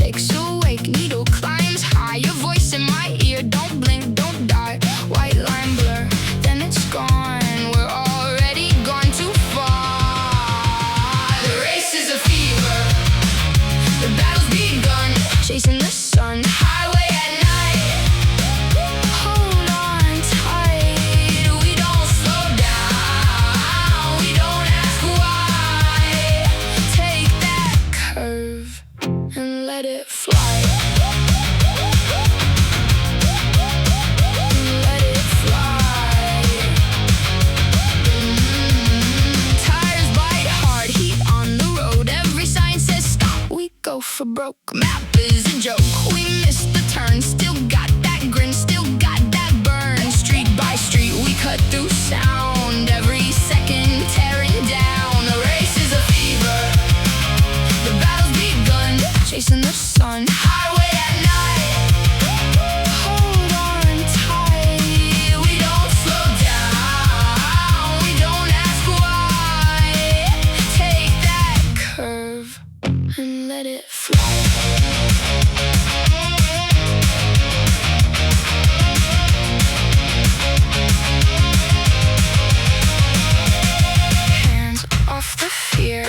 stakes awake, needle climbs high. Your voice in my ear, don't blink, don't die. White line blur, then it's gone. We're already gone too far. The race is a fever, the battle's begun. Chasing the sun, highway at night. Hold on tight, we don't slow down, we don't ask why. Take that curve and let it fly. Let it fly. Tires bite hard, heat on the road. Every sign says stop, we go for broke. Map is a joke, we missed the turn. Still got that grin, still got that burn. Street by street, we cut through sound. Every second tearing down. The race is a fever, the battle's begun. Chasing the sun, highway at night. Hold on tight, we don't slow down, we don't ask why. Take that curve and let it fly. Hands off the fear,